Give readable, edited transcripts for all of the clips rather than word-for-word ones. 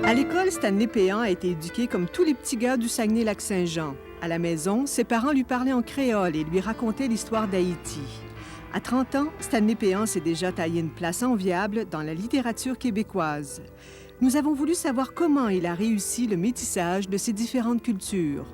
À l'école, Stanley Péan a été éduqué comme tous les petits gars du Saguenay-Lac-Saint-Jean. À la maison, ses parents lui parlaient en créole et lui racontaient l'histoire d'Haïti. À 30 ans, Stanley Péan s'est déjà taillé une place enviable dans la littérature québécoise. Nous avons voulu savoir comment il a réussi le métissage de ces différentes cultures.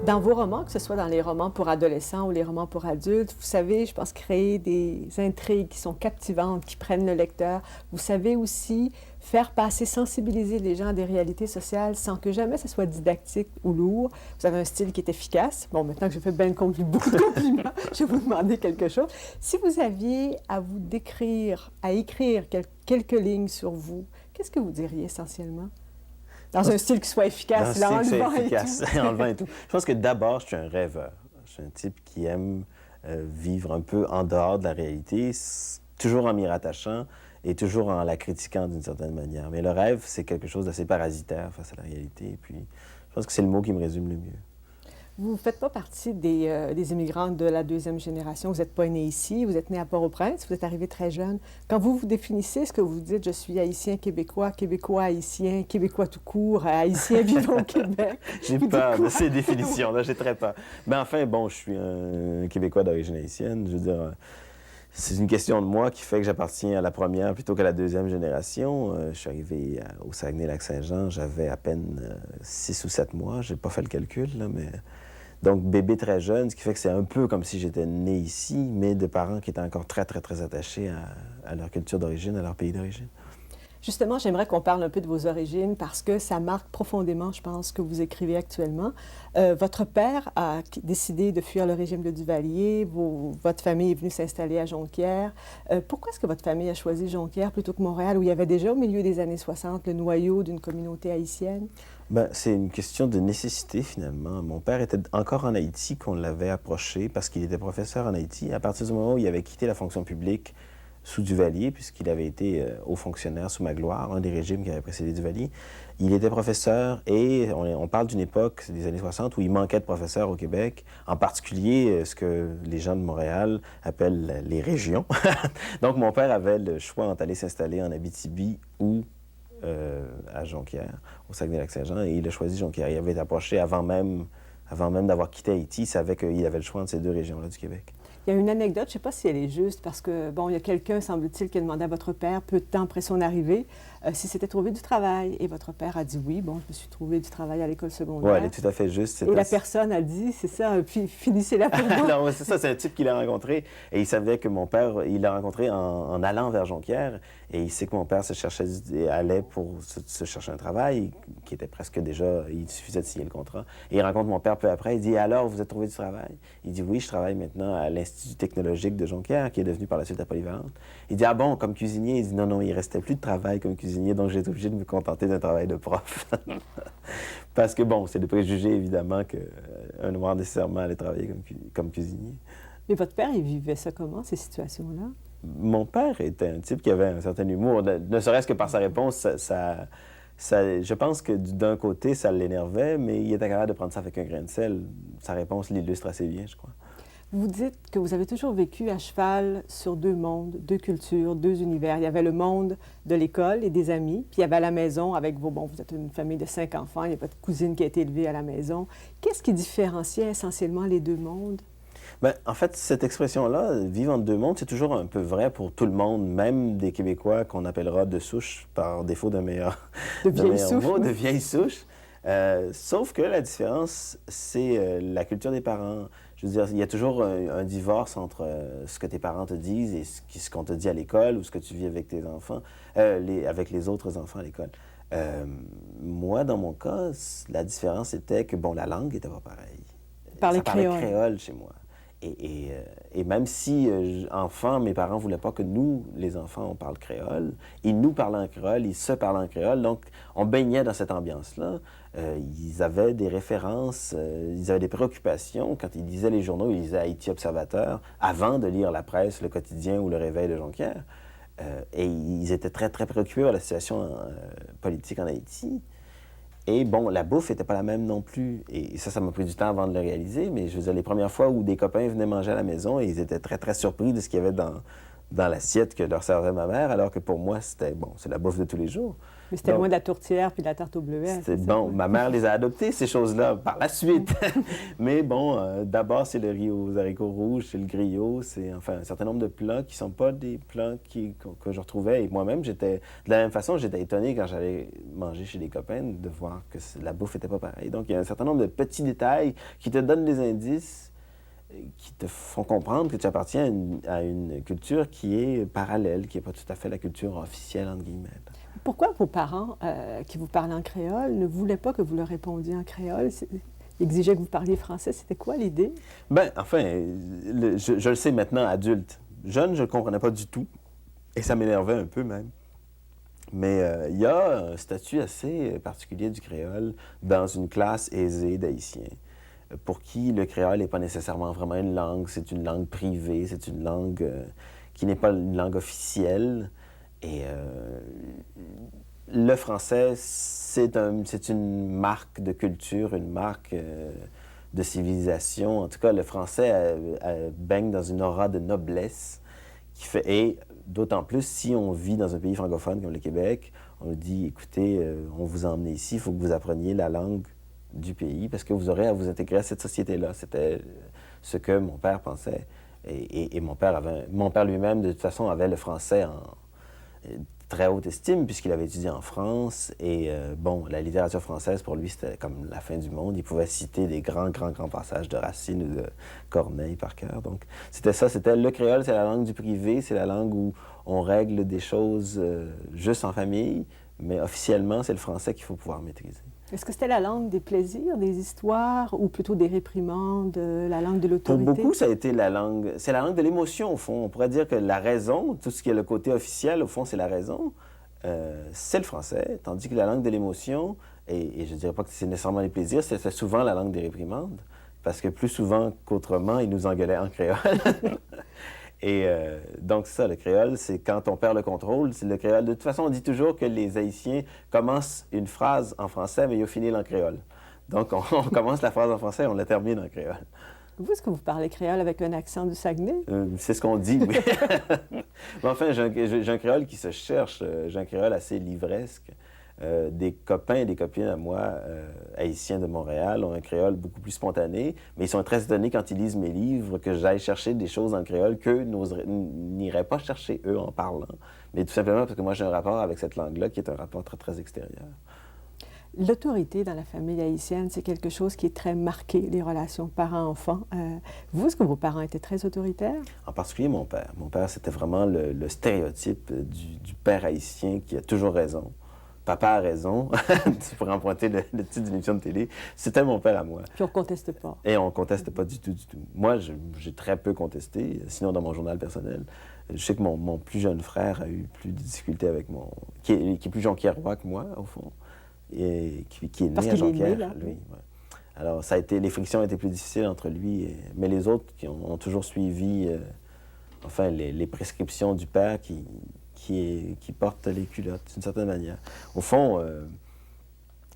Dans vos romans, que ce soit dans les romans pour adolescents ou les romans pour adultes, vous savez, je pense, créer des intrigues qui sont captivantes, qui prennent le lecteur. Vous savez aussi faire passer, sensibiliser les gens à des réalités sociales sans que jamais ce soit didactique ou lourd. Vous avez un style qui est efficace. Bon, maintenant que j'ai fait beaucoup de compliments, je vais vous demander quelque chose. Si vous aviez à vous décrire, à écrire quelques lignes sur vous, qu'est-ce que vous diriez essentiellement? Dans un style qui soit efficace, dans un style enlevant et efficace, tout. enlevant et tout. Je pense que d'abord, je suis un rêveur. Je suis un type qui aime vivre un peu en dehors de la réalité, toujours en m'y rattachant et toujours en la critiquant d'une certaine manière. Mais le rêve, c'est quelque chose d'assez parasitaire face à la réalité. Et puis, je pense que c'est le mot qui me résume le mieux. Vous ne faites pas partie des immigrants de la deuxième génération. Vous n'êtes pas né ici, vous êtes né à Port-au-Prince, vous êtes arrivé très jeune. Quand vous vous définissez, ce que vous dites, je suis haïtien québécois, québécois haïtien, québécois tout court, haïtien vivant au Québec. J'ai peur de ces définitions-là, j'ai très peur. Mais enfin, bon, je suis un Québécois d'origine haïtienne. Je veux dire, c'est une question de moi qui fait que j'appartiens à la première plutôt qu'à la deuxième génération. Je suis arrivé au Saguenay-Lac-Saint-Jean, j'avais à peine 6 ou 7 mois. J'ai pas fait le calcul, là, mais... Donc, bébé très jeune, ce qui fait que c'est un peu comme si j'étais né ici, mais de parents qui étaient encore très, très, très attachés à leur culture d'origine, à leur pays d'origine. Justement, j'aimerais qu'on parle un peu de vos origines parce que ça marque profondément, je pense, ce que vous écrivez actuellement. Votre père a décidé de fuir le régime de Duvalier. Votre famille est venue s'installer à Jonquière. Pourquoi est-ce que votre famille a choisi Jonquière plutôt que Montréal, où il y avait déjà, au milieu des années 60, le noyau d'une communauté haïtienne? Bien, c'est une question de nécessité, finalement. Mon père était encore en Haïti qu'on l'avait approché parce qu'il était professeur en Haïti. À partir du moment où il avait quitté la fonction publique sous Duvalier, puisqu'il avait été haut fonctionnaire sous Magloire, un des régimes qui avait précédé Duvalier, il était professeur et on parle d'une époque des années 60 où il manquait de professeurs au Québec, en particulier ce que les gens de Montréal appellent les régions. Donc, mon père avait le choix entre aller s'installer en Abitibi ou à Jonquière, au Saguenay-Lac-Saint-Jean, et il a choisi Jonquière. Il avait été approché avant même d'avoir quitté Haïti, il savait qu'il avait le choix entre ces deux régions-là du Québec. Il y a une anecdote, je ne sais pas si elle est juste, parce que, bon, il y a quelqu'un, semble-t-il, qui a demandé à votre père, peu de temps après son arrivée, s'il s'était trouvé du travail. Et votre père a dit oui, bon, je me suis trouvé du travail à l'école secondaire. Oui, elle est tout à fait juste. Et la personne a dit, c'est ça, puis finissez-la pour moi. Non, c'est ça, c'est un type qu'il a rencontré. Et il savait que mon père, il l'a rencontré en allant vers Jonquière. Et il sait que mon père allait pour se chercher un travail qui était presque déjà, il suffisait de signer le contrat. Et il rencontre mon père peu après. Il dit, alors, vous avez trouvé du travail? Il dit, oui, je travaille maintenant à l'Institut technologique de Jonquière, qui est devenu par la suite la Polyvalente. Il dit, ah bon, comme cuisinier? Il dit, non, non, il restait plus de travail comme cuisinier, donc j'ai été obligé de me contenter d'un travail de prof. Parce que, bon, c'est de préjugés, évidemment, qu'un noir nécessairement allait travailler comme cuisinier. Mais votre père, il vivait ça comment, ces situations-là? Mon père était un type qui avait un certain humour, ne serait-ce que par sa réponse, je pense que d'un côté, ça l'énervait, mais il était capable de prendre ça avec un grain de sel. Sa réponse l'illustre assez bien, je crois. Vous dites que vous avez toujours vécu à cheval sur deux mondes, deux cultures, deux univers. Il y avait le monde de l'école et des amis, puis il y avait à la maison avec bon, vous êtes une famille de 5 enfants, il y a votre cousine qui a été élevée à la maison. Qu'est-ce qui différenciait essentiellement les deux mondes? Bien, en fait, cette expression-là, vivre entre deux mondes, c'est toujours un peu vrai pour tout le monde, même des Québécois qu'on appellera de souche par défaut d'un meilleur mot, de vieille souche. Sauf que la différence, c'est la culture des parents. Je veux dire, il y a toujours un divorce entre ce que tes parents te disent et ce qu'on te dit à l'école ou ce que tu vis avec tes enfants, avec les autres enfants à l'école. Moi, dans mon cas, la différence était que, bon, la langue n'était pas pareille. Ça parlait créole chez moi. Et même si, enfant, mes parents ne voulaient pas que nous, les enfants, on parle créole, ils nous parlaient en créole, ils se parlaient en créole, donc on baignait dans cette ambiance-là. Ils avaient des références, ils avaient des préoccupations. Quand ils lisaient les journaux, ils lisaient Haïti Observateur avant de lire la presse, le quotidien ou le Réveil de Jonquière. Et ils étaient très, très préoccupés par la situation politique en Haïti. Et bon, la bouffe n'était pas la même non plus. Et ça m'a pris du temps avant de le réaliser, mais je veux dire, les premières fois où des copains venaient manger à la maison, et ils étaient très, très surpris de ce qu'il y avait dans l'assiette que leur servait ma mère, alors que pour moi, c'était, bon, c'est la bouffe de tous les jours. Mais c'était Donc, loin de la tourtière puis de la tarte au bleuet. c'est bon, ma mère les a adoptés, ces choses-là, par la suite. Mais bon, d'abord, c'est le riz aux haricots rouges, c'est le griot, c'est enfin un certain nombre de plats qui ne sont pas des plats que je retrouvais. Et moi-même, de la même façon, j'étais étonné quand j'allais manger chez des copains de voir que la bouffe n'était pas pareille. Donc, il y a un certain nombre de petits détails qui te donnent des indices, qui te font comprendre que tu appartiens à une culture qui est parallèle, qui n'est pas tout à fait la culture officielle, entre guillemets. Pourquoi vos parents, qui vous parlaient en créole, ne voulaient pas que vous leur répondiez en créole? Ils exigeaient que vous parliez français. C'était quoi l'idée? Ben, enfin, je le sais maintenant, adulte. Jeune, je ne comprenais pas du tout. Et ça m'énervait un peu même. Mais il y a un statut assez particulier du créole dans une classe aisée d'Haïtiens, pour qui le créole n'est pas nécessairement vraiment une langue, c'est une langue privée, c'est une langue qui n'est pas une langue officielle. Et le français, c'est une marque de culture, une marque de civilisation. En tout cas, le français baigne dans une aura de noblesse qui fait... Et d'autant plus si on vit dans un pays francophone comme le Québec, on nous dit, écoutez, on vous a emmené ici, il faut que vous appreniez la langue du pays parce que vous aurez à vous intégrer à cette société-là. C'était ce que mon père pensait. Et mon père lui-même, de toute façon, avait le français en très haute estime puisqu'il avait étudié en France. Et bon, la littérature française, pour lui, c'était comme la fin du monde. Il pouvait citer des grands passages de Racine ou de Corneille par cœur. Donc, c'était ça. C'était le créole, c'est la langue du privé. C'est la langue où on règle des choses juste en famille. Mais officiellement, c'est le français qu'il faut pouvoir maîtriser. Est-ce que c'était la langue des plaisirs, des histoires, ou plutôt des réprimandes, la langue de l'autorité? Pour beaucoup, ça a été c'est la langue de l'émotion, au fond. On pourrait dire que la raison, tout ce qui est le côté officiel, au fond, c'est la raison, c'est le français, tandis que la langue de l'émotion, et je ne dirais pas que c'est nécessairement les plaisirs, c'est souvent la langue des réprimandes, parce que plus souvent qu'autrement, ils nous engueulaient en créole. Et donc, ça, le créole, c'est quand on perd le contrôle, c'est le créole. De toute façon, on dit toujours que les Haïtiens commencent une phrase en français, mais ils finissent en créole. Donc, on commence la phrase en français, on la termine en créole. Vous, est-ce que vous parlez créole avec un accent du Saguenay? C'est ce qu'on dit, oui. Mais enfin, j'ai un créole qui se cherche, j'ai un créole assez livresque. Des copains et des copines à moi, haïtiens de Montréal, ont un créole beaucoup plus spontané, mais ils sont très étonnés quand ils lisent mes livres que j'aille chercher des choses en créole qu'eux n'iraient pas chercher, eux, en parlant. Mais tout simplement parce que moi, j'ai un rapport avec cette langue-là qui est un rapport très, très extérieur. L'autorité dans la famille haïtienne, c'est quelque chose qui est très marqué, les relations parents-enfants. Vous, est-ce que vos parents étaient très autoritaires? En particulier mon père. Mon père, c'était vraiment le stéréotype du père haïtien qui a toujours raison. Papa a raison, tu pourrais emprunter le titre d'une émission de télé. C'était mon père à moi. Puis on ne conteste pas. Et on ne conteste pas du tout, du tout. Moi, j'ai très peu contesté, sinon dans mon journal personnel. Je sais que mon plus jeune frère a eu plus de difficultés avec qui est plus Jonquièrois que moi, au fond, et qui est né à Jonquière, lui. Ouais. Alors, les frictions étaient plus difficiles entre lui, mais les autres qui ont toujours suivi, enfin, les prescriptions du père qui porte les culottes, d'une certaine manière. Au fond,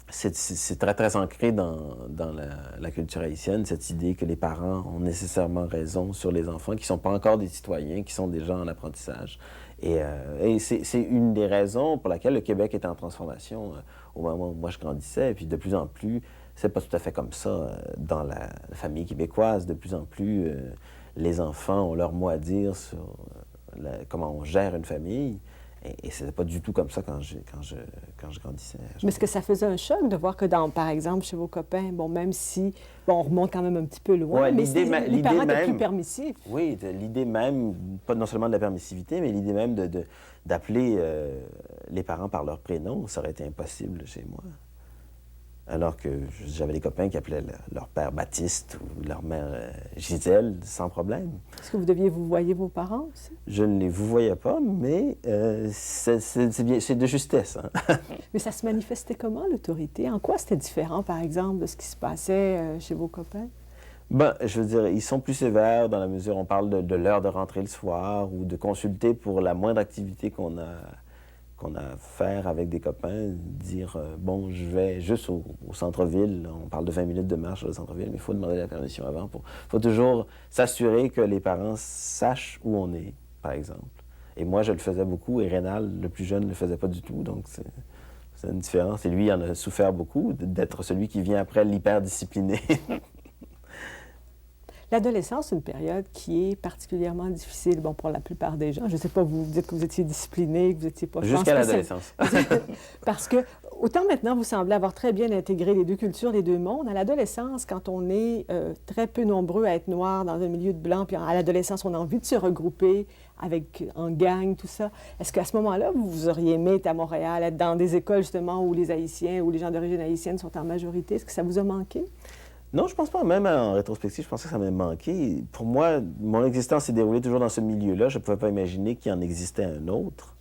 c'est très, très ancré dans la culture haïtienne, cette idée que les parents ont nécessairement raison sur les enfants qui ne sont pas encore des citoyens, qui sont déjà en apprentissage. Et c'est une des raisons pour laquelle le Québec était en transformation au moment où moi je grandissais. Et puis de plus en plus, c'est pas tout à fait comme ça dans la famille québécoise. De plus en plus, les enfants ont leur mot à dire sur comment on gère une famille. Et c'était pas du tout comme ça quand je grandissais. Mais est-ce que ça faisait un choc de voir que, par exemple, chez vos copains, bon, même si, on remonte quand même un petit peu loin, ouais, mais les parents étaient plus permissifs? Oui, l'idée même, pas non seulement de la permissivité, mais l'idée même d'appeler les parents par leur prénom, ça aurait été impossible chez moi. Alors que j'avais des copains qui appelaient leur père Baptiste ou leur mère Gisèle sans problème. Est-ce que vous deviez vous voyer vos parents aussi? Je ne les vous voyais pas, mais c'est de justesse. Hein? Mais ça se manifestait comment, l'autorité? En quoi c'était différent, par exemple, de ce qui se passait chez vos copains? Ben, je veux dire, ils sont plus sévères dans la mesure où on parle de l'heure de rentrer le soir ou de consulter pour la moindre activité qu'on qu'on a à faire avec des copains, dire bon, je vais juste au centre-ville, on parle de 20 minutes de marche au centre-ville, mais il faut demander la permission avant. Il faut toujours s'assurer que les parents sachent où on est, par exemple. Et moi, je le faisais beaucoup, et Rénal, le plus jeune, ne le faisait pas du tout, donc c'est une différence. Et lui, il en a souffert beaucoup, d'être celui qui vient après l'hyper-discipliné. L'adolescence, c'est une période qui est particulièrement difficile, bon, pour la plupart des gens. Je ne sais pas, vous dites que vous étiez discipliné, que vous n'étiez pas... Jusqu'à l'adolescence. Parce que, autant maintenant, vous semblez avoir très bien intégré les deux cultures, les deux mondes. À l'adolescence, quand on est très peu nombreux à être noirs dans un milieu de blancs, puis à l'adolescence, on a envie de se regrouper en gang, tout ça. Est-ce qu'à ce moment-là, vous auriez aimé être à Montréal, être dans des écoles, justement, où les Haïtiens ou les gens d'origine haïtienne sont en majorité? Est-ce que ça vous a manqué? Non, je pense pas. Même en rétrospective, je pensais que ça m'avait manqué. Pour moi, mon existence s'est déroulée toujours dans ce milieu-là. Je ne pouvais pas imaginer qu'il en existait un autre.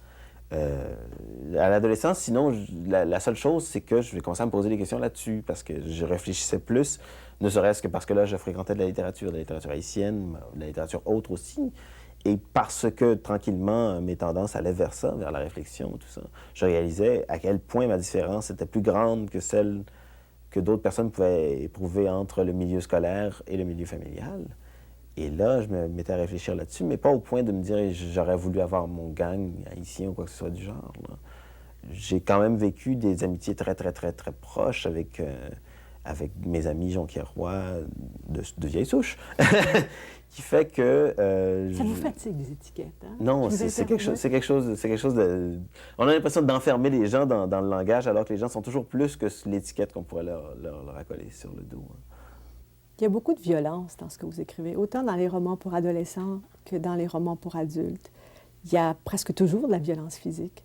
À l'adolescence, sinon, la seule chose, c'est que je vais commencer à me poser des questions là-dessus, parce que je réfléchissais plus, ne serait-ce que parce que là, je fréquentais de la littérature haïtienne, de la littérature autre aussi, et parce que, tranquillement, mes tendances allaient vers ça, vers la réflexion, tout ça. Je réalisais à quel point ma différence était plus grande que celle que d'autres personnes pouvaient éprouver entre le milieu scolaire et le milieu familial. Et là, je me mettais à réfléchir là-dessus, mais pas au point de me dire j'aurais voulu avoir mon gang haïtien ou quoi que ce soit du genre. J'ai quand même vécu des amitiés très, très, très, très proches avec mes amis Jonquière Roy de vieille souche, qui fait que... ça vous fatigue, les étiquettes, hein? Non, c'est quelque chose de... On a l'impression d'enfermer les gens dans le langage, alors que les gens sont toujours plus que l'étiquette qu'on pourrait leur accoler sur le dos. Il y a beaucoup de violence dans ce que vous écrivez, autant dans les romans pour adolescents que dans les romans pour adultes. Il y a presque toujours de la violence physique.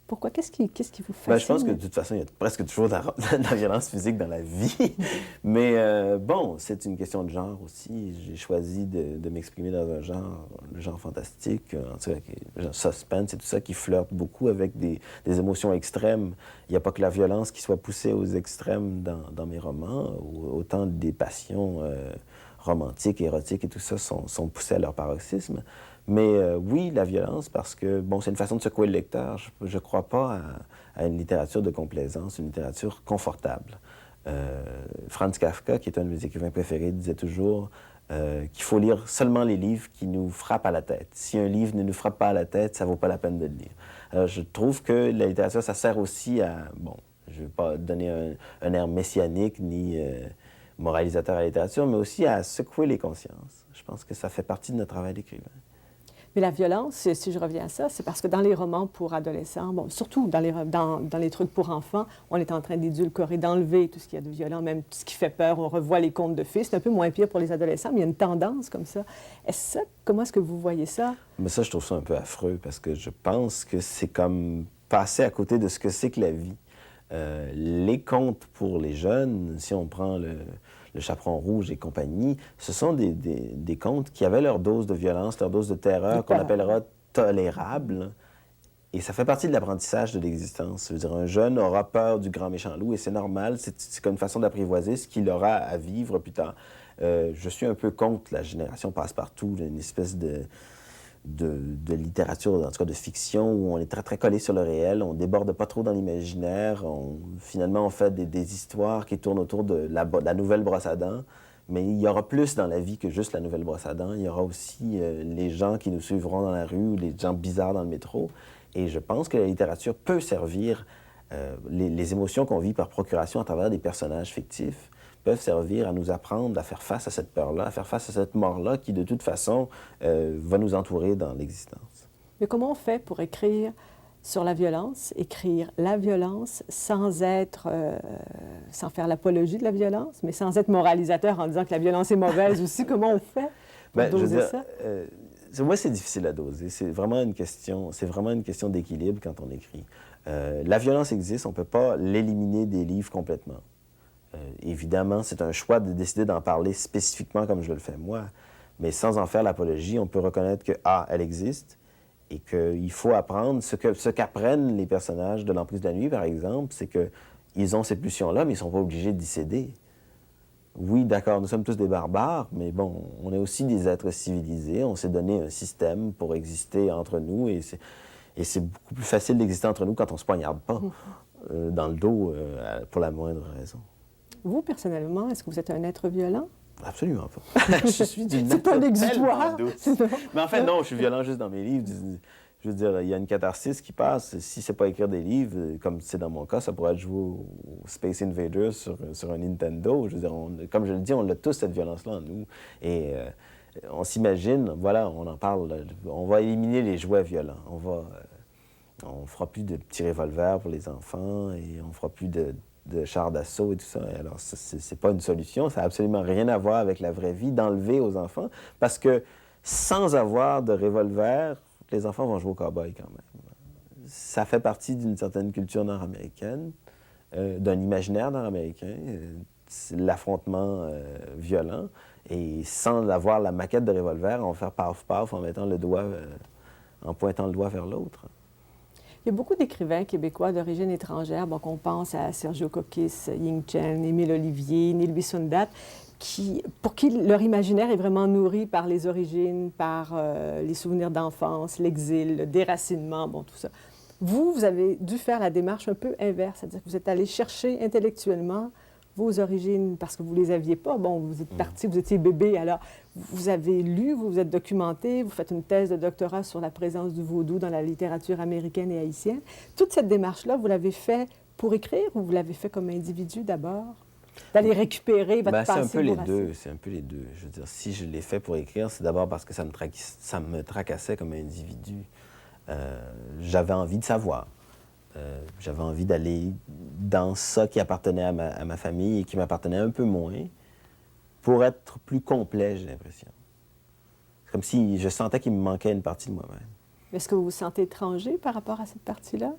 Pourquoi? Qu'est-ce qui vous fascine? Je pense que de toute façon, il y a presque toujours de la violence physique dans la vie. Mais bon, c'est une question de genre aussi. J'ai choisi de m'exprimer dans un genre, le genre fantastique, en tout cas, le genre suspense et tout ça, qui flirte beaucoup avec des émotions extrêmes. Il n'y a pas que la violence qui soit poussée aux extrêmes dans mes romans. Autant des passions romantiques, érotiques et tout ça sont poussées à leur paroxysme. Mais oui, la violence, parce que, bon, c'est une façon de secouer le lecteur. Je ne crois pas à une littérature de complaisance, une littérature confortable. Franz Kafka, qui est un de mes écrivains préférés, disait toujours qu'il faut lire seulement les livres qui nous frappent à la tête. Si un livre ne nous frappe pas à la tête, ça ne vaut pas la peine de le lire. Alors, je trouve que la littérature, ça sert aussi à, bon, je ne veux pas donner un air messianique ni moralisateur à la littérature, mais aussi à secouer les consciences. Je pense que ça fait partie de notre travail d'écrivain. Mais la violence, si je reviens à ça, c'est parce que dans les romans pour adolescents, bon, surtout dans les trucs pour enfants, on est en train d'édulcorer, d'enlever tout ce qu'il y a de violent, même tout ce qui fait peur. On revoit les contes de fées. C'est un peu moins pire pour les adolescents, mais il y a une tendance comme ça. Comment est-ce que vous voyez ça? Mais ça, je trouve ça un peu affreux, parce que je pense que c'est comme passer à côté de ce que c'est que la vie. Les contes pour les jeunes, si on prend le Chaperon Rouge et compagnie, ce sont des contes qui avaient leur dose de violence, leur dose de terreur, qu'on appellera tolérable. Et ça fait partie de l'apprentissage de l'existence. Je veux dire, un jeune aura peur du grand méchant loup, et c'est normal, c'est comme une façon d'apprivoiser ce qu'il aura à vivre plus tard. Je suis un peu contre la génération passe-partout, une espèce de littérature, en tout cas de fiction, où on est très, très collé sur le réel, on déborde pas trop dans l'imaginaire, finalement, on fait des histoires qui tournent autour de la nouvelle brosse à dents, mais il y aura plus dans la vie que juste la nouvelle brosse à dents. Il y aura aussi les gens qui nous suivront dans la rue, ou les gens bizarres dans le métro, et je pense que la littérature peut servir les émotions qu'on vit par procuration à travers des personnages fictifs, peuvent servir à nous apprendre à faire face à cette peur-là, à faire face à cette mort-là qui, de toute façon, va nous entourer dans l'existence. Mais comment on fait pour écrire sur la violence sans sans faire l'apologie de la violence, mais sans être moralisateur en disant que la violence est mauvaise aussi? Comment on fait pour doser ça? Moi, c'est difficile à doser. C'est vraiment une question d'équilibre quand on écrit. La violence existe, on ne peut pas l'éliminer des livres complètement. Évidemment, c'est un choix de décider d'en parler spécifiquement comme je le fais moi, mais sans en faire l'apologie, on peut reconnaître que, elle existe et qu'il faut apprendre. Ce qu'apprennent les personnages de l'Emprise de la nuit, par exemple, c'est qu'ils ont cette pulsion-là, mais ils ne sont pas obligés d'y céder. Oui, d'accord, nous sommes tous des barbares, mais bon, on est aussi des êtres civilisés, on s'est donné un système pour exister entre nous, et Et c'est beaucoup plus facile d'exister entre nous quand on ne se poignarde pas dans le dos pour la moindre raison. Vous, personnellement, est-ce que vous êtes un être violent? Absolument pas. Je suis d'une C'est pas nature l'exutoire. tellement douce. Mais en fait, non, je suis violent juste dans mes livres. Je veux dire, il y a une catharsis qui passe. Si c'est pas écrire des livres, comme c'est dans mon cas, ça pourrait être jouer au Space Invaders sur un Nintendo. Je veux dire, comme je le dis, on a tous cette violence-là en nous. Et on s'imagine, voilà, on en parle, on va éliminer les jouets violents. On fera plus de petits revolvers pour les enfants et on fera plus de chars d'assaut et tout ça. Alors, c'est pas une solution. Ça n'a absolument rien à voir avec la vraie vie d'enlever aux enfants. Parce que sans avoir de revolver, les enfants vont jouer au cow-boy quand même. Ça fait partie d'une certaine culture nord-américaine, d'un imaginaire nord-américain, l'affrontement violent. Et sans avoir la maquette de revolver, on va faire paf-paf en mettant le doigt, en pointant le doigt vers l'autre. Il y a beaucoup d'écrivains québécois d'origine étrangère, bon, qu'on pense à Sergio Coquis, Ying Chen, Émile Olivier, Nilvi Sundat, pour qui leur imaginaire est vraiment nourri par les origines, par les souvenirs d'enfance, l'exil, le déracinement, bon, tout ça. Vous avez dû faire la démarche un peu inverse, c'est-à-dire que vous êtes allé chercher intellectuellement vos origines parce que vous ne les aviez pas. Bon, vous êtes parti, vous étiez bébé, alors vous avez lu, vous vous êtes documenté, vous faites une thèse de doctorat sur la présence du vaudou dans la littérature américaine et haïtienne. Toute cette démarche-là, vous l'avez fait pour écrire ou vous l'avez fait comme individu d'abord? D'aller récupérer votre passé? C'est un peu les deux, c'est un peu les deux. Je veux dire, si je l'ai fait pour écrire, c'est d'abord parce que ça me tracassait comme individu. J'avais envie de savoir. J'avais envie d'aller dans ça qui appartenait à ma famille et qui m'appartenait un peu moins pour être plus complet, j'ai l'impression. C'est comme si je sentais qu'il me manquait une partie de moi-même. Est-ce que vous vous sentez étranger par rapport à cette partie-là?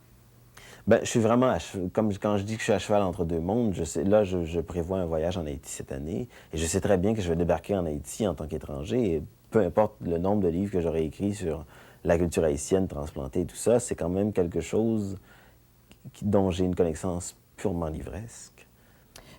Bien, je suis vraiment, comme quand je dis que je suis à cheval entre deux mondes, je prévois un voyage en Haïti cette année et je sais très bien que je vais débarquer en Haïti en tant qu'étranger et peu importe le nombre de livres que j'aurai écrits sur la culture haïtienne transplantée et tout ça, c'est quand même quelque chose dont j'ai une connaissance purement livresque.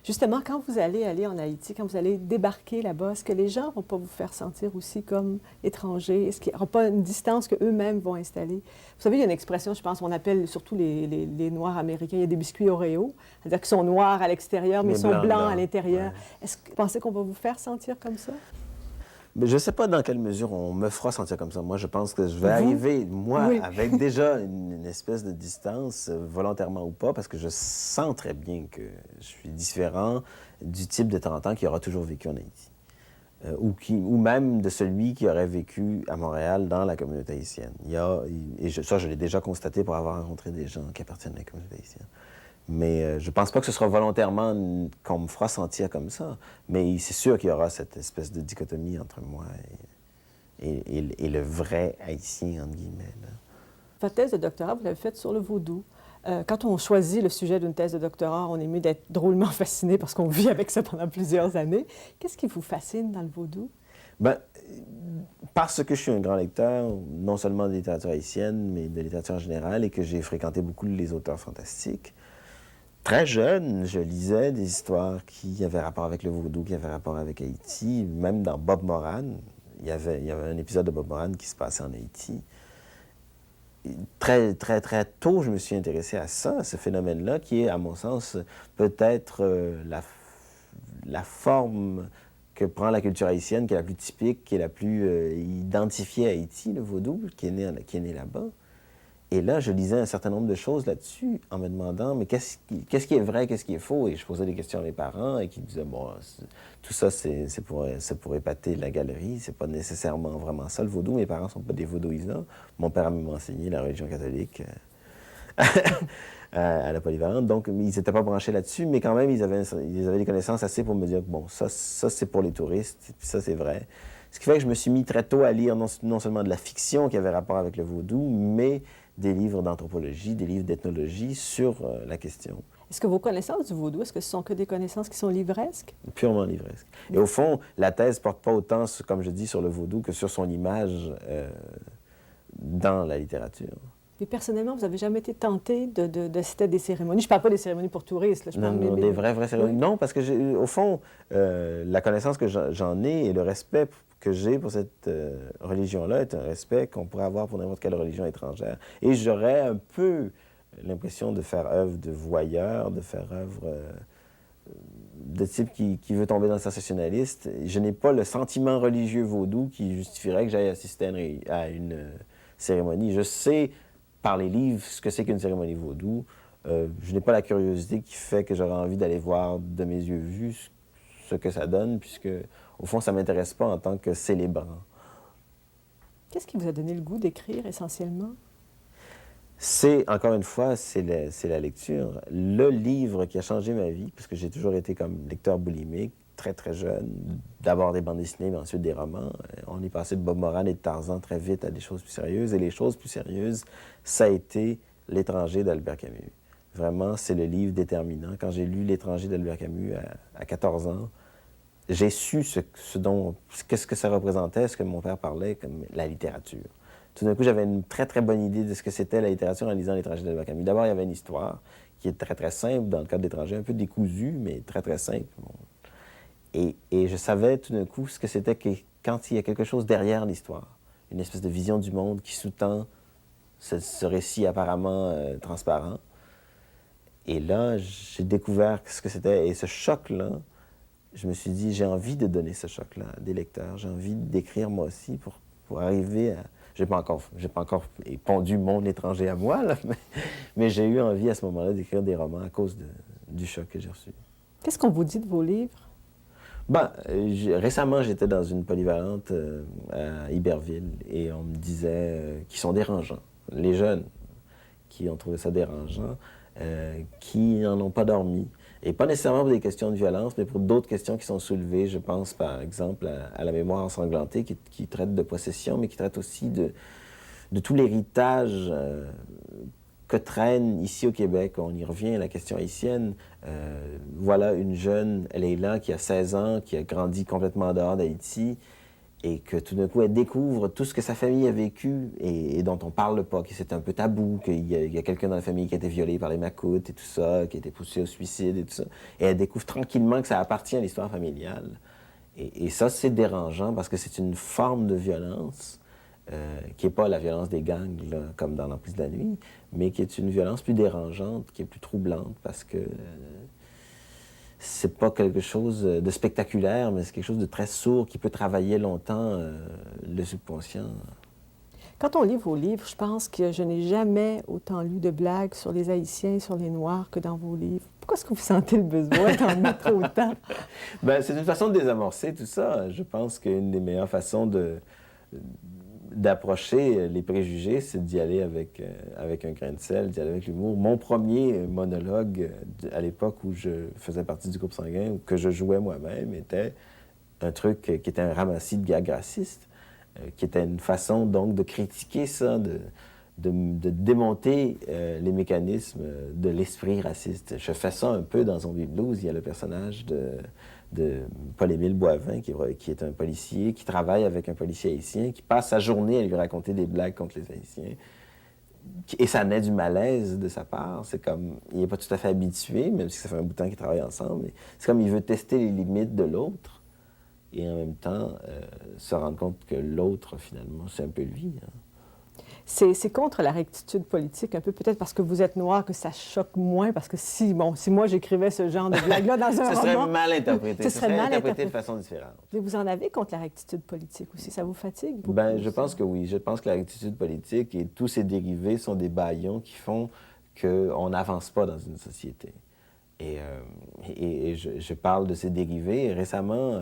Justement, quand vous allez aller en Haïti, quand vous allez débarquer là-bas, est-ce que les gens ne vont pas vous faire sentir aussi comme étrangers? Est-ce qu'il n'y aura pas une distance qu'eux-mêmes vont installer? Vous savez, il y a une expression, je pense, on appelle surtout les Noirs américains, il y a des biscuits Oreo, c'est-à-dire qu'ils sont noirs à l'extérieur, mais ils sont blancs à l'intérieur. Ouais. Est-ce que vous pensez qu'on va vous faire sentir comme ça? Mais je ne sais pas dans quelle mesure on me fera sentir comme ça. Moi, je pense que je vais arriver, moi, avec déjà une espèce de distance, volontairement ou pas, parce que je sens très bien que je suis différent du type de 30 ans qui aura toujours vécu en Haïti. Ou même de celui qui aurait vécu à Montréal dans la communauté haïtienne. Ça, je l'ai déjà constaté pour avoir rencontré des gens qui appartiennent à la communauté haïtienne. Mais je ne pense pas que ce sera volontairement qu'on me fera sentir comme ça. Mais c'est sûr qu'il y aura cette espèce de dichotomie entre moi et le vrai haïtien, entre guillemets. Là. Votre thèse de doctorat, vous l'avez faite sur le vaudou. Quand on choisit le sujet d'une thèse de doctorat, on est mieux d'être drôlement fasciné parce qu'on vit avec ça pendant plusieurs années. Qu'est-ce qui vous fascine dans le vaudou? Bien, parce que je suis un grand lecteur, non seulement de littérature haïtienne, mais de littérature en général, et que j'ai fréquenté beaucoup les auteurs fantastiques. Très jeune, je lisais des histoires qui avaient rapport avec le vaudou, qui avaient rapport avec Haïti. Même dans Bob Moran, il y avait un épisode de Bob Moran qui se passait en Haïti. Et très, très, très tôt, je me suis intéressé à ça, à ce phénomène-là, qui est, à mon sens, peut-être la forme que prend la culture haïtienne, qui est la plus typique, qui est la plus identifiée à Haïti, le vaudou, qui est né là-bas. Et là, je lisais un certain nombre de choses là-dessus en me demandant, mais qu'est-ce qui est vrai, qu'est-ce qui est faux? Et je posais des questions à mes parents et qui disaient, bon, tout ça, c'est pour épater la galerie, c'est pas nécessairement vraiment ça, le vaudou. Mes parents sont pas des vaudouisants. Mon père m'a enseigné la religion catholique à la polyvalente, donc ils n'étaient pas branchés là-dessus, mais quand même, ils avaient des connaissances assez pour me dire, bon, ça c'est pour les touristes, puis ça, c'est vrai. Ce qui fait que je me suis mis très tôt à lire non seulement de la fiction qui avait rapport avec le vaudou, mais des livres d'anthropologie, des livres d'ethnologie sur la question. Est-ce que vos connaissances du vaudou, est-ce que ce sont que des connaissances qui sont livresques? Purement livresques. Et au fond, la thèse ne porte pas autant, comme je dis, sur le vaudou que sur son image dans la littérature. Mais personnellement, vous n'avez jamais été tenté d'assister à des cérémonies? Je ne parle pas des cérémonies pour touristes, là, je Non, parle non, des vraies cérémonies. Oui. Non, parce que, au fond, la connaissance que j'en ai et le respect que j'ai pour cette religion-là est un respect qu'on pourrait avoir pour n'importe quelle religion étrangère. Et j'aurais un peu l'impression de faire œuvre de voyeur, de faire œuvre de type qui veut tomber dans le sensationnaliste. Je n'ai pas le sentiment religieux vaudou qui justifierait que j'aille assister à une cérémonie. Je sais, par les livres, ce que c'est qu'une cérémonie vaudou. Je n'ai pas la curiosité qui fait que j'aurais envie d'aller voir de mes yeux vus ce que ça donne, puisque, au fond, ça ne m'intéresse pas en tant que célébrant. Qu'est-ce qui vous a donné le goût d'écrire essentiellement? C'est, encore une fois, c'est la lecture. Le livre qui a changé ma vie, puisque j'ai toujours été comme lecteur boulimique, très, très jeune. D'abord des bandes dessinées, mais ensuite des romans. On est passé de Bob Moran et de Tarzan très vite à des choses plus sérieuses. Et les choses plus sérieuses, ça a été L'étranger d'Albert Camus. Vraiment, c'est le livre déterminant. Quand j'ai lu L'étranger d'Albert Camus à 14 ans, j'ai su qu'est-ce que ça représentait, ce que mon père parlait comme la littérature. Tout d'un coup, j'avais une très, très bonne idée de ce que c'était la littérature en lisant L'étranger d'Albert Camus. D'abord, il y avait une histoire qui est très, très simple dans le cadre d'Étranger, un peu décousue, mais très, très simple. Bon. Et je savais tout d'un coup ce que c'était quand il y a quelque chose derrière l'histoire, une espèce de vision du monde qui sous-tend ce récit apparemment transparent. Et là, j'ai découvert ce que c'était. Et ce choc-là, je me suis dit, j'ai envie de donner ce choc-là à des lecteurs. J'ai envie d'écrire moi aussi pour arriver à... J'ai pas encore pondu mon étranger à moi, là, mais j'ai eu envie à ce moment-là d'écrire des romans à cause du choc que j'ai reçu. Qu'est-ce qu'on vous dit de vos livres? Ben, récemment, j'étais dans une polyvalente à Iberville et on me disait qu'ils sont dérangeants. Les jeunes qui ont trouvé ça dérangeant, qui n'en ont pas dormi. Et pas nécessairement pour des questions de violence, mais pour d'autres questions qui sont soulevées. Je pense, par exemple, à La mémoire ensanglantée, qui traite de possession, mais qui traite aussi de tout l'héritage que traîne ici au Québec. On y revient à la question haïtienne. Voilà une jeune, Leila, qui a 16 ans, qui a grandi complètement en dehors d'Haïti, et que tout d'un coup, elle découvre tout ce que sa famille a vécu et dont on ne parle pas, que c'est un peu tabou, qu'il y a quelqu'un dans la famille qui a été violé par les macoutes et tout ça, qui a été poussé au suicide et tout ça. Et elle découvre tranquillement que ça appartient à l'histoire familiale. Et ça, c'est dérangeant parce que c'est une forme de violence qui n'est pas la violence des gangs, là, comme dans l'Emprise de la nuit, mais qui est une violence plus dérangeante, qui est plus troublante parce que c'est pas quelque chose de spectaculaire, mais c'est quelque chose de très sourd qui peut travailler longtemps le subconscient. Quand on lit vos livres, je pense que je n'ai jamais autant lu de blagues sur les Haïtiens, sur les Noirs que dans vos livres. Pourquoi est-ce que vous sentez le besoin d'en mettre autant? Ben, c'est une façon de désamorcer tout ça. Je pense qu'une des meilleures façons d'approcher les préjugés, c'est d'y aller avec un grain de sel, d'y aller avec l'humour. Mon premier monologue à l'époque où je faisais partie du groupe sanguin, ou que je jouais moi-même, était un truc qui était un ramassis de gags racistes, qui était une façon donc de critiquer ça, de démonter les mécanismes de l'esprit raciste. Je fais ça un peu dans Zombie Blues. Il y a le personnage de Paul-Émile Boivin, qui est un policier, qui travaille avec un policier haïtien, qui passe sa journée à lui raconter des blagues contre les Haïtiens. Et ça naît du malaise de sa part. C'est comme, il n'est pas tout à fait habitué, même si ça fait un bout de temps qu'ils travaillent ensemble. Mais c'est comme il veut tester les limites de l'autre et en même temps se rendre compte que l'autre, finalement, c'est un peu lui. Hein. C'est contre la rectitude politique, un peu peut-être parce que vous êtes noir que ça choque moins, parce que si moi j'écrivais ce genre de blague-là dans un roman... Ce serait mal interprété. Ce serait mal interprété de façon différente. Mais vous en avez contre la rectitude politique aussi, ça vous fatigue beaucoup? Ben, je pense que oui. Je pense que la rectitude politique et tous ses dérivés sont des bâillons qui font qu'on n'avance pas dans une société. Et je parle de ces dérivés. Et récemment,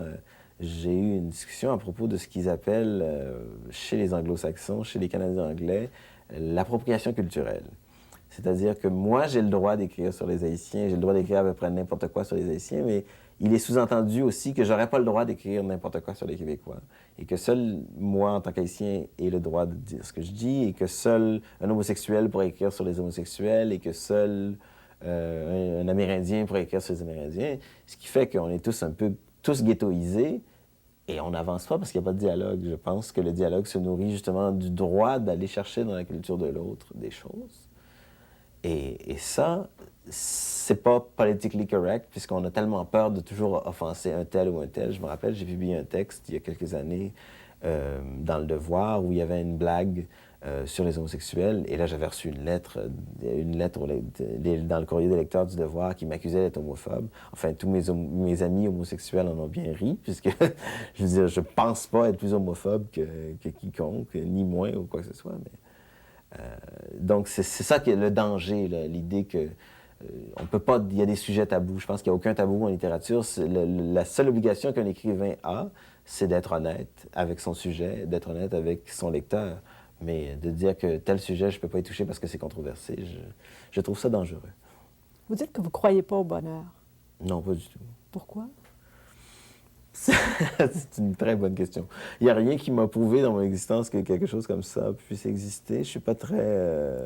j'ai eu une discussion à propos de ce qu'ils appellent, chez les anglo-saxons, chez les Canadiens anglais, l'appropriation culturelle. C'est-à-dire que moi, j'ai le droit d'écrire sur les Haïtiens, j'ai le droit d'écrire à peu près n'importe quoi sur les Haïtiens, mais il est sous-entendu aussi que j'aurais pas le droit d'écrire n'importe quoi sur les Québécois. Et que seul moi, en tant qu'Haïtien, ai le droit de dire ce que je dis, et que seul un homosexuel pourrait écrire sur les homosexuels, et que seul un Amérindien pourrait écrire sur les Amérindiens. Ce qui fait qu'on est tous un peu tous ghettoisés, Et on n'avance pas parce qu'il n'y a pas de dialogue. Je pense que le dialogue se nourrit justement du droit d'aller chercher dans la culture de l'autre des choses. Et ça, c'est pas politically correct, puisqu'on a tellement peur de toujours offenser un tel ou un tel. Je me rappelle, j'ai publié un texte il y a quelques années dans Le Devoir où il y avait une blague sur les homosexuels. Et là, j'avais reçu une lettre dans le courrier des lecteurs du Devoir qui m'accusait d'être homophobe. Enfin, tous mes amis homosexuels en ont bien ri, puisque je veux dire, je pense pas être plus homophobe que quiconque, ni moins ou quoi que ce soit. Mais, donc, c'est ça qui est le danger, l'idée que on peut pas, il y a des sujets tabous. Je pense qu'il n'y a aucun tabou en littérature. La seule obligation qu'un écrivain a, c'est d'être honnête avec son sujet, d'être honnête avec son lecteur. Mais de dire que tel sujet, je ne peux pas y toucher parce que c'est controversé, je trouve ça dangereux. Vous dites que vous ne croyez pas au bonheur. Non, pas du tout. Pourquoi? C'est une très bonne question. Il n'y a rien qui m'a prouvé dans mon existence que quelque chose comme ça puisse exister. Je ne suis pas très...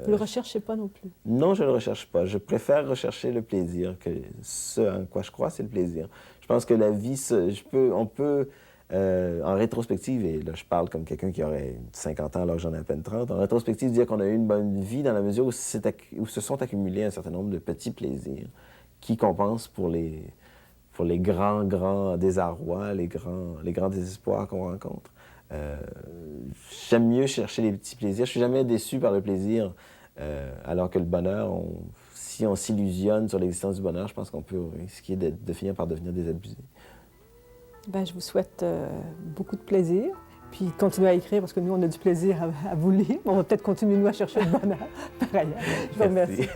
Vous ne le recherchez pas non plus? Non, je ne le recherche pas. Je préfère rechercher le plaisir, que ce en quoi je crois, c'est le plaisir. Je pense que la vie, on peut, en rétrospective, et là je parle comme quelqu'un qui aurait 50 ans alors que j'en ai à peine 30, en rétrospective, dire qu'on a eu une bonne vie dans la mesure où se sont accumulés un certain nombre de petits plaisirs qui compensent pour les grands désarrois, les grands désespoirs qu'on rencontre. J'aime mieux chercher les petits plaisirs. Je suis jamais déçu par le plaisir, alors que le bonheur, si on s'illusionne sur l'existence du bonheur, je pense qu'on peut risquer de finir par devenir désabusé. Ben, je vous souhaite beaucoup de plaisir, puis continuez à écrire, parce que nous, on a du plaisir à vous lire. On va peut-être continuer, nous, à chercher le bonheur par ailleurs. Je vous remercie.